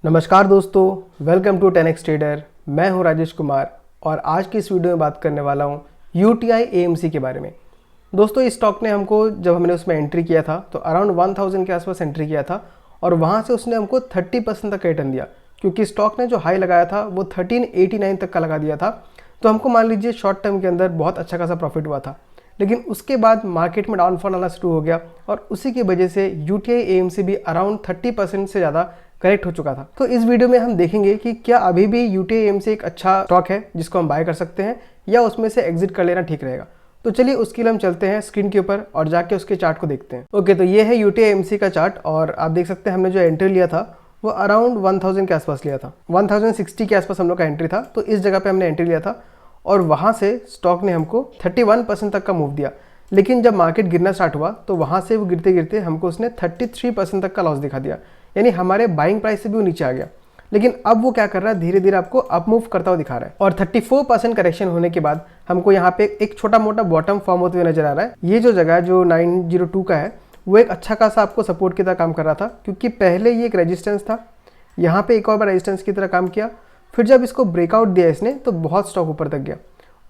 नमस्कार दोस्तों, welcome to 10x trader. मैं हूं राजेश कुमार और आज की इस वीडियो में बात करने वाला हूं UTI AMC के बारे में। दोस्तों, इस स्टॉक ने हमको जब हमने उसमें एंट्री किया था तो अराउंड 1000 के आसपास एंट्री किया था और वहां से उसने हमको 30% तक रिटर्न दिया, क्योंकि स्टॉक ने जो हाई लगाया था वो 1389 तक का लगा दिया था। तो हमको मान लीजिए शॉर्ट टर्म के अंदर बहुत अच्छा खासा प्रॉफिट हुआ था, लेकिन उसके बाद मार्केट में डाउनफॉल आना शुरू हो गया और उसी की वजह से UTI AMC भी अराउंड 30% से ज़्यादा करेक्ट हो चुका था। तो इस वीडियो में हम देखेंगे कि क्या अभी भी UTI AMC एक अच्छा स्टॉक है जिसको हम बाय कर सकते हैं या उसमें से एग्जिट कर लेना ठीक रहेगा। तो चलिए उसके लिए हम चलते हैं स्क्रीन के ऊपर और जाके उसके चार्ट को देखते हैं। ओके, तो ये है UTI AMC का चार्ट और आप देख सकते हैं हमने जो एंट्री लिया था वो अराउंड 1000 के आसपास लिया था। 1060 के आसपास हम लोग का एंट्री था, तो इस जगह पे हमने एंट्री लिया था और वहाँ से स्टॉक ने हमको 31% तक का मूव दिया। लेकिन जब मार्केट गिरना स्टार्ट हुआ तो वहाँ से वो गिरते गिरते हमको उसने 33% तक का लॉस दिखा दिया, यानी हमारे बाइंग प्राइस से भी वो नीचे आ गया। लेकिन अब वो क्या कर रहा है, धीरे धीरे आपको अप मूव करता हुआ दिखा रहा है और 34% करेक्शन होने के बाद हमको यहाँ पे एक छोटा मोटा बॉटम फॉर्म होते हुए नजर आ रहा है। ये जो जगह जो 902 का है वो एक अच्छा खासा आपको सपोर्ट की तरह काम कर रहा था, क्योंकि पहले ये एक रेजिस्टेंस था, यहाँ पे एक और बार रेजिस्टेंस की तरह काम किया। फिर जब इसको ब्रेकआउट दिया इसने तो बहुत स्टॉक ऊपर तक गया।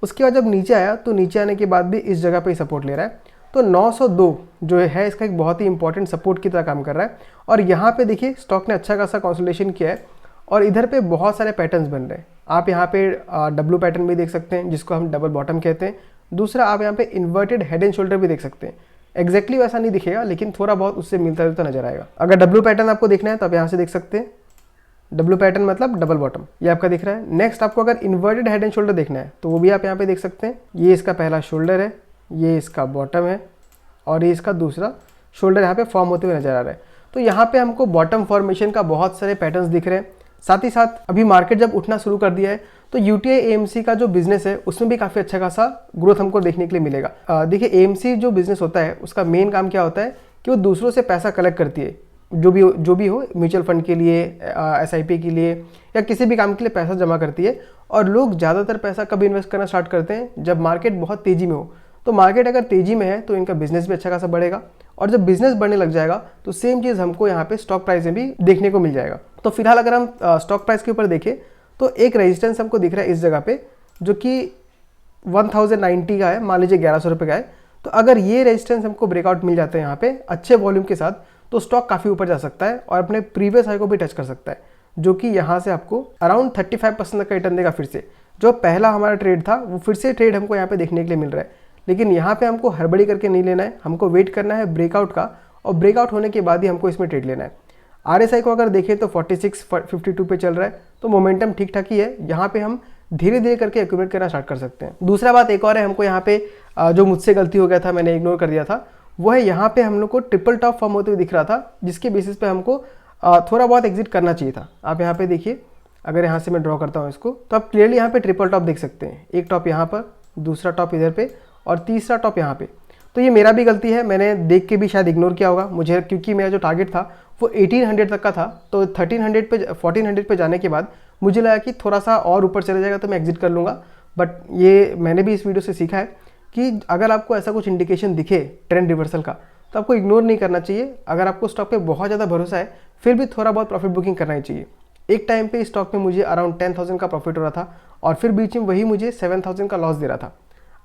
उसके बाद जब नीचे आया तो नीचे आने के बाद भी इस जगह पे ही सपोर्ट ले रहा है। तो 902 जो है इसका एक बहुत ही इंपॉर्टेंट सपोर्ट की तरह काम कर रहा है और यहाँ पे देखिए स्टॉक ने अच्छा खासा कंसोलिडेशन किया है और इधर पे बहुत सारे पैटर्न्स बन रहे हैं। आप यहाँ पे डब्ल्यू पैटर्न भी देख सकते हैं जिसको हम डबल बॉटम कहते हैं। दूसरा, आप यहाँ पे इन्वर्टेड हेड एंड शोल्डर भी देख सकते हैं। एग्जैक्टली वैसा नहीं दिखेगा लेकिन थोड़ा बहुत उससे मिलता जुलता नजर आएगा। अगर डब्ल्यू पैटर्न आपको देखना है तो आप यहाँ से देख सकते हैं। डब्ल्यू पैटर्न मतलब डबल बॉटम, ये आपका दिख रहा है। नेक्स्ट आपको अगर इन्वर्टेड हेड एंड शोल्डर देखना है तो वो भी आप यहाँ पे देख सकते हैं। ये इसका पहला शोल्डर है, ये इसका बॉटम है और ये इसका दूसरा शोल्डर यहाँ पे फॉर्म होते हुए नजर आ रहा है। तो यहाँ पे हमको बॉटम फॉर्मेशन का बहुत सारे पैटर्न्स दिख रहे हैं। साथ ही साथ अभी मार्केट जब उठना शुरू कर दिया है तो UTI AMC का जो बिजनेस है उसमें भी काफ़ी अच्छा खासा ग्रोथ हमको देखने के लिए मिलेगा। देखिए, AMC जो बिजनेस होता है उसका मेन काम क्या होता है कि वो दूसरों से पैसा कलेक्ट करती है, जो भी हो, म्यूचुअल फंड के लिए, SIP के लिए या किसी भी काम के लिए पैसा जमा करती है। और लोग ज़्यादातर पैसा कब इन्वेस्ट करना स्टार्ट करते हैं, जब मार्केट बहुत तेज़ी में हो। तो मार्केट अगर तेज़ी में है तो इनका बिजनेस भी अच्छा खासा बढ़ेगा और जब बिजनेस बढ़ने लग जाएगा तो सेम चीज़ हमको यहाँ पे स्टॉक प्राइस में भी देखने को मिल जाएगा। तो फिलहाल अगर हम स्टॉक प्राइस के ऊपर देखें तो एक रेजिस्टेंस हमको दिख रहा है इस जगह पे, जो कि 1090 का है, मान लीजिए 1100 रुपये का है। तो अगर ये रेजिस्टेंस हमको ब्रेकआउट मिल जाता है यहाँ पे अच्छे वॉल्यूम के साथ तो स्टॉक काफ़ी ऊपर जा सकता है और अपने प्रीवियस हाई को भी टच कर सकता है, जो कि यहाँ से आपको अराउंड 35% तक का रिटर्न देगा। फिर से जो पहला हमारा ट्रेड था वो फिर से ट्रेड हमको यहाँ पे देखने के लिए मिल रहा है। लेकिन यहाँ पे हमको हड़बड़ी करके नहीं लेना है, हमको वेट करना है ब्रेकआउट का और ब्रेकआउट होने के बाद ही हमको इसमें ट्रेड लेना है। RSI को अगर देखें तो 4652 पे चल रहा है, तो मोमेंटम ठीक ठाक ही है। यहाँ पे हम धीरे धीरे करके एक्यूमुलेट करना स्टार्ट कर सकते हैं। दूसरा बात एक और है, हमको यहाँ पे जो मुझसे गलती हो गया था, मैंने इग्नोर कर दिया था, वो है यहाँ पे हम लोग को ट्रिपल टॉप फॉर्म होते हुए दिख रहा था, जिसके बेसिस पे हमको थोड़ा बहुत एग्जिट करना चाहिए था। आप यहाँ पे देखिए, अगर यहाँ से मैं ड्रॉ करता हूँ इसको तो आप क्लियरली यहाँ पे ट्रिपल टॉप देख सकते हैं। एक टॉप यहाँ पर, दूसरा टॉप इधर पे और तीसरा टॉप यहाँ पे। तो ये मेरा भी गलती है, मैंने देख के भी शायद इग्नोर किया होगा मुझे, क्योंकि मेरा जो टारगेट था वो 1800 तक का था। तो 1400 पे जाने के बाद मुझे लगा कि थोड़ा सा और ऊपर चले जाएगा तो मैं एग्जिट कर लूँगा। बट ये मैंने भी इस वीडियो से सीखा है कि अगर आपको ऐसा कुछ इंडिकेशन दिखे ट्रेंड रिवर्सल का तो आपको इग्नोर नहीं करना चाहिए। अगर आपको स्टॉक पे बहुत ज़्यादा भरोसा है फिर भी थोड़ा बहुत प्रॉफिट बुकिंग करना ही चाहिए। एक टाइम पे इस स्टॉक में मुझे अराउंड 10,000 का प्रॉफिट हो रहा था और फिर बीच में वही मुझे 7,000 का लॉस दे रहा था।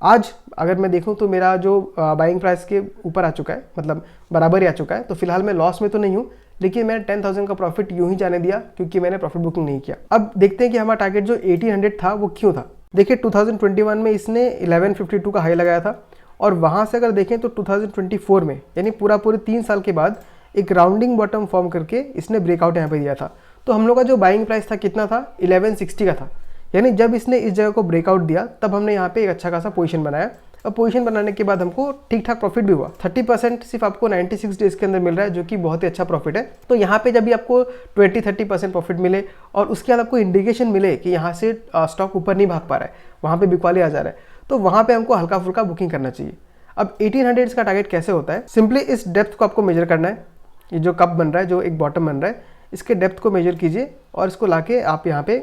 आज अगर मैं देखूं तो मेरा जो बाइंग प्राइस के ऊपर आ चुका है, मतलब बराबर ही आ चुका है। तो फिलहाल मैं लॉस में तो नहीं हूं, लेकिन मैंने 10,000 का प्रॉफिट यूं ही जाने दिया क्योंकि मैंने प्रॉफिट बुकिंग नहीं किया। अब देखते हैं कि हमारा टारगेट जो 1800 था वो क्यों था। देखिए 2021 में इसने 1152 का हाई लगाया था और वहाँ से अगर देखें तो 2024 में, यानी पूरे 3 साल के बाद एक राउंडिंग बॉटम फॉर्म करके इसने ब्रेकआउट यहाँ पे दिया था। तो हम लोग का जो बाइंग प्राइस था कितना था, 1160 का था। यानी जब इसने इस जगह को ब्रेकआउट दिया तब हमने यहाँ पे एक अच्छा खासा पोजीशन बनाया और पोजीशन बनाने के बाद हमको ठीक ठाक प्रॉफिट भी हुआ। 30% सिर्फ आपको 96 डेज के अंदर मिल रहा है, जो कि बहुत ही अच्छा प्रॉफिट है। तो यहाँ पे जब भी आपको 20-30% प्रॉफिट मिले और उसके बाद आपको इंडिकेशन मिले कि यहाँ से स्टॉक ऊपर नहीं भाग पा रहा है, वहाँ पे बिकवाली आ जा रहा है, तो वहाँ पे हमको हल्का फुल्का बुकिंग करना चाहिए। अब 1800 का टारगेट कैसे होता है, सिंपली इस डेप्थ को आपको मेजर करना है। ये जो कप बन रहा है, जो एक बॉटम बन रहा है, इसके डेप्थ को मेजर कीजिए और इसको लाके आप यहाँ पे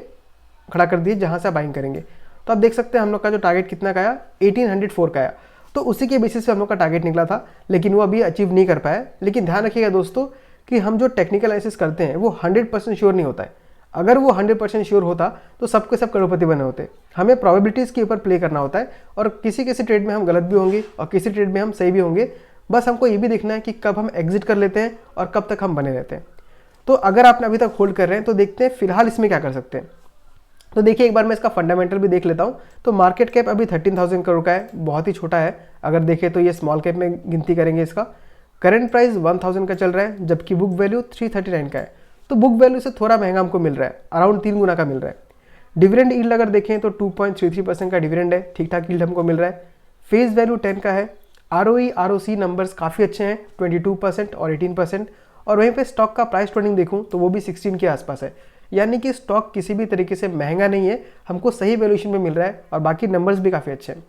खड़ा कर दिए जहाँ से आप बाइंग करेंगे। तो आप देख सकते हैं हम लोग का जो टारगेट कितना का आया, 1804 का आया। तो उसी के बेसिस पे हम लोग का टारगेट निकला था, लेकिन वो अभी अचीव नहीं कर पाया। लेकिन ध्यान रखिएगा दोस्तों कि हम जो टेक्निकल एनालिसिस करते हैं वो 100% श्योर नहीं होता है। अगर वो 100% श्योर होता तो सबके सब करोड़पति बने होते। हमें प्रोबेबिलिटीज़ के ऊपर प्ले करना होता है और किसी किसी ट्रेड में हम गलत भी होंगे और किसी ट्रेड में हम सही भी होंगे। बस हमको ये भी देखना है कि कब हम एग्जिट कर लेते हैं और कब तक हम बने रहते हैं। तो अगर आपने अभी तक होल्ड कर रहे हैं तो देखते हैं फिलहाल इसमें क्या कर सकते हैं। तो देखिए एक बार मैं इसका फंडामेंटल भी देख लेता हूँ। तो मार्केट कैप अभी 13,000 करोड़ का है, बहुत ही छोटा है। अगर देखें तो ये स्मॉल कैप में गिनती करेंगे इसका। करंट प्राइस 1000 का चल रहा है, जबकि बुक वैल्यू 339 का है। तो बुक वैल्यू से थोड़ा महंगा हमको मिल रहा है, अराउंड 3 गुना का मिल रहा है। डिविडेंड यील्ड अगर देखें तो 2.33% का डिविडेंड है, ठीक ठाक यील्ड हमको मिल रहा है। फेस वैल्यू 10 का है। ROE ROC नंबर्स काफ़ी अच्छे हैं, 22% और 18%। और वहीं पे स्टॉक का प्राइस ट्रेडिंग देखूं तो वो भी 16 के आसपास है, यानी कि स्टॉक किसी भी तरीके से महंगा नहीं है, हमको सही वैल्यूएशन में मिल रहा है और बाकी नंबर्स भी काफ़ी अच्छे हैं।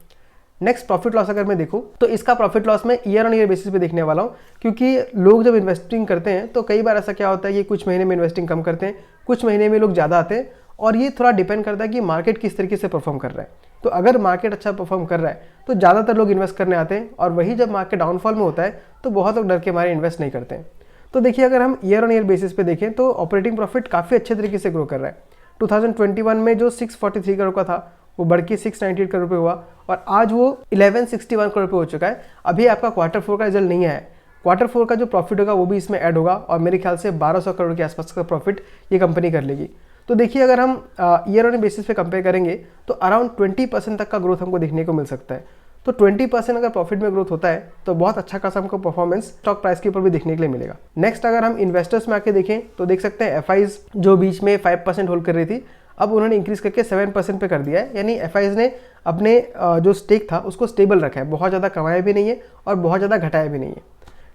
नेक्स्ट प्रॉफिट लॉस अगर मैं देखूं तो इसका प्रॉफिट लॉस मैं ईयर ऑन ईयर बेसिस पे देखने वाला हूं, क्योंकि लोग जब इन्वेस्टिंग करते हैं तो कई बार ऐसा क्या होता है कि कुछ महीने में इन्वेस्टिंग कम करते हैं, कुछ महीने में लोग ज़्यादा आते हैं और ये थोड़ा डिपेंड करता है कि मार्केट किस तरीके से परफॉर्म कर रहा है। तो अगर मार्केट अच्छा परफॉर्म कर रहा है तो ज़्यादातर लोग इन्वेस्ट करने आते हैं और वही जब मार्केट डाउनफॉल में होता है तो बहुत लोग डर के मारे इन्वेस्ट नहीं करते हैं। तो देखिए अगर हम ईयर ऑन ईयर बेसिस पे देखें तो ऑपरेटिंग प्रॉफिट काफ़ी अच्छे तरीके से ग्रो कर रहा है। 2021 में जो 643 करोड़ का था वो बढ़ के 698 करोड़ रुपये हुआ और आज वो 1161 करोड़ रुपये हो चुका है। अभी आपका Q4 का रिजल्ट नहीं आया है। Q4 का जो प्रॉफिट होगा वो भी इसमें ऐड होगा और मेरे ख्याल से 1200 करोड़ के आसपास का प्रॉफिट ये कंपनी कर लेगी। तो देखिए अगर हम ईयर ऑन बेसिस पे कंपेयर करेंगे तो अराउंड 20% तक का ग्रोथ हमको देखने को मिल सकता है। तो 20% अगर प्रॉफिट में ग्रोथ होता है तो बहुत अच्छा खासा हमको परफॉर्मेंस स्टॉक प्राइस के ऊपर भी देखने के लिए मिलेगा। नेक्स्ट अगर हम इन्वेस्टर्स में आके देखें तो देख सकते हैं FIs जो बीच में 5% होल्ड कर रही थी, अब उन्होंने इंक्रीज करके 7% पे कर दिया है, यानी FIs ने अपने जो स्टेक था उसको स्टेबल रखा है, बहुत ज़्यादा कमाया भी नहीं है और बहुत ज़्यादा घटाया भी नहीं है।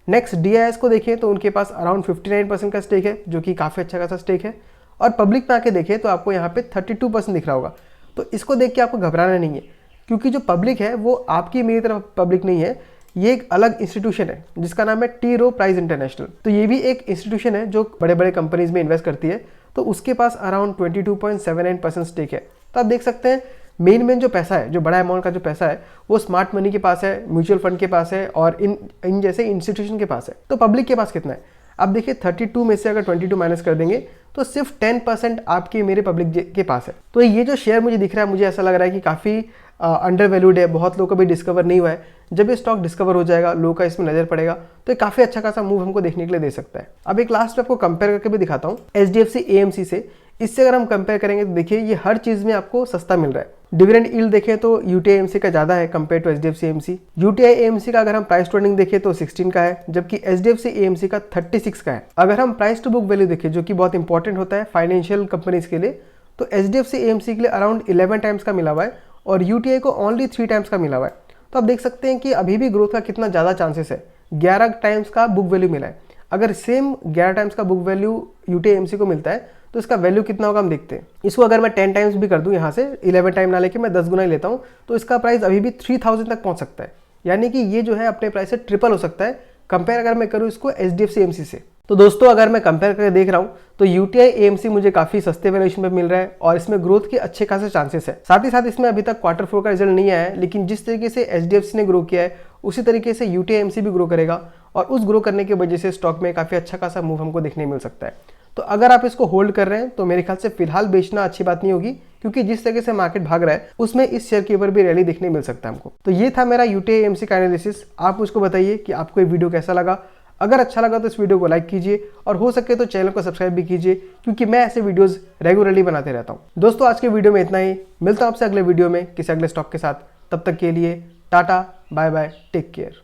नेक्स्ट DIS को देखें तो उनके पास अराउंड 59% का स्टेक है, जो कि काफ़ी अच्छा खासा स्टेक है। और पब्लिक में आके देखें तो आपको यहाँ पे 32% दिख रहा होगा। तो इसको देख के आपको घबराना नहीं है, क्योंकि जो पब्लिक है वो आपकी मेरी तरफ पब्लिक नहीं है, ये एक अलग इंस्टीट्यूशन है जिसका नाम है टी रो प्राइस इंटरनेशनल। तो ये भी एक इंस्टीट्यूशन है जो बड़े बड़े कंपनीज में इन्वेस्ट करती है। तो उसके पास अराउंड 22.79% स्टेक है। तो आप देख सकते हैं मेन जो पैसा है, जो बड़ा अमाउंट का जो पैसा है वो स्मार्ट मनी के पास है, म्यूचुअल फंड के पास है और इन जैसे इंस्टीट्यूशन के पास है। तो पब्लिक के पास कितना है? आप देखिए 32 में से अगर 22 माइनस कर देंगे तो सिर्फ 10% आपके मेरे पब्लिक के पास है। तो ये जो शेयर मुझे दिख रहा है, मुझे ऐसा लग रहा है कि काफ़ी अंडर वैल्यूड है, बहुत लोगों को भी डिस्कवर नहीं हुआ है। जब ये स्टॉक डिस्कवर हो जाएगा, लोगों का इसमें नजर पड़ेगा, तो ये काफ़ी अच्छा खासा मूव हमको देखने के लिए दे सकता है। अब एक लास्ट में आपको कंपेयर करके भी दिखाता हूँ HDFC AMC से। इससे अगर हम कंपेयर करेंगे तो देखिए ये हर चीज़ में आपको सस्ता मिल रहा है। डिविडेंड यील्ड देखें तो UTI AMC का ज़्यादा है compare to HDFC AMC। UTI AMC का अगर हम प्राइस टू अर्निंग देखें तो 16 का है, जबकि HDFC AMC का 36 का है। अगर हम प्राइस टू बुक वैल्यू देखें, जो कि बहुत इंपॉर्टेंट होता है फाइनेंशियल कंपनीज के लिए, तो HDFC AMC के लिए अराउंड 11 टाइम्स का मिला हुआ है और UTI को ओनली 3 टाइम्स का मिला हुआ है। तो आप देख सकते हैं कि अभी भी ग्रोथ का कितना ज़्यादा चांसेस है। 11 टाइम्स का बुक वैल्यू मिला है। अगर सेम 11 टाइम्स का बुक वैल्यू UTI AMC को मिलता है तो इसका वैल्यू कितना होगा हम देखते हैं। इसको अगर मैं 10 टाइम्स भी कर दूं, यहाँ से 11 टाइम ना लेके मैं 10 गुना ही लेता हूँ, तो इसका प्राइस अभी भी 3000 तक पहुँच सकता है। यानी कि ये जो है अपने प्राइस से ट्रिपल हो सकता है कंपेयर अगर मैं करूँ इसको HDFC AMC से। तो दोस्तों अगर मैं कंपेयर करके देख रहा हूँ तो UTI AMC मुझे काफ़ी सस्ते वैल्यूएशन पे मिल रहा है और इसमें ग्रोथ के अच्छे खासे चांसेस है। साथ ही साथ इसमें अभी तक Q4 का रिजल्ट नहीं आया है, लेकिन जिस तरीके से HDFC ने ग्रो किया है उसी तरीके से UTI AMC भी ग्रो करेगा और उस ग्रो करने की वजह से स्टॉक में काफ़ी अच्छा खासा मूव हमको देखने मिल सकता है। तो अगर आप इसको होल्ड कर रहे हैं तो मेरे ख्याल से फिलहाल बेचना अच्छी बात नहीं होगी, क्योंकि जिस तरीके से मार्केट भाग रहा है उसमें इस शेयर के ऊपर भी रैली देखने मिल सकता है हमको। तो ये था मेरा UTI AMC का एनालिसिस। आप मुझको बताइए कि आपको ये वीडियो कैसा लगा। अगर अच्छा लगा तो इस वीडियो को लाइक कीजिए और हो सके तो चैनल को सब्सक्राइब भी कीजिए, क्योंकि मैं ऐसे वीडियोस रेगुलरली बनाते रहता हूँ। दोस्तों आज के वीडियो में इतना ही। मिलता हूँ आपसे अगले वीडियो में किसी अगले स्टॉक के साथ। तब तक के लिए tata, bye bye, take care.